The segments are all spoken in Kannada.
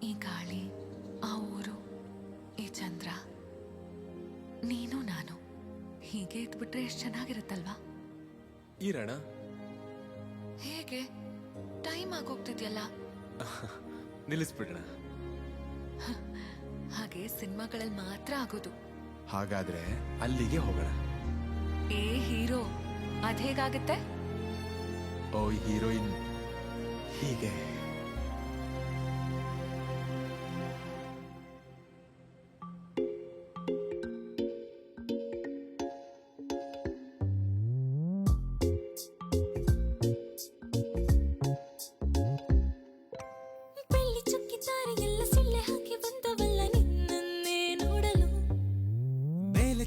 ಈ ಗಾಳಿ, ಆ ಊರು, ಈ ಚಂದ್ರ, ನೀನು ನಾನು ಹೀಗೆ ಇದ್ಬಿಟ್ರೆ ಎಷ್ಟು ಚೆನ್ನಾಗಿರುತ್ತಲ್ವಾ? ಇರೋಣ. ಹೇಗೆ? ಟೈಮ್ ಆಗೋಗ್ತಿದ್ಯಲ್ಲ. ನಿಲ್ಲಿಸ್ಬಿಡೋಣ. ಹಾಗೆ ಸಿನಿಮಾಗಳಲ್ಲಿ ಮಾತ್ರ ಆಗೋದು. ಹಾಗಾದ್ರೆ ಅಲ್ಲಿಗೆ ಹೋಗೋಣ. ಏ ಹೀರೋ, ಅದೇಗಾಗತ್ತೆ? ಓ ಹೀರೋಯಿನ್ ಹೀಗೆ.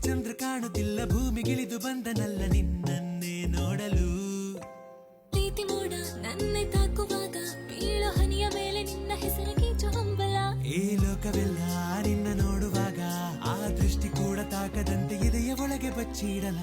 ಚಂದ್ರ ಕಾಣುತ್ತಿಲ್ಲ, ಭೂಮಿಗಿಳಿದು ಬಂದನಲ್ಲ ನಿನ್ನನ್ನೇ ನೋಡಲು. ಪ್ರೀತಿ ಮೋಡ ನನ್ನೆ ತಾಕುವಾಗ ಬೀಳೋ ಹನಿಯ ಮೇಲೆ ನಿನ್ನ ಹೆಸರ ಕೀಚು ಹಂಬಲ. ಈ ಲೋಕವೆಲ್ಲ ನಿನ್ನ ನೋಡುವಾಗ ಆ ದೃಷ್ಟಿ ಕೂಡ ತಾಕದಂತೆ ಇದೆಯ ಒಳಗೆ ಬಚ್ಚಿಡಲ.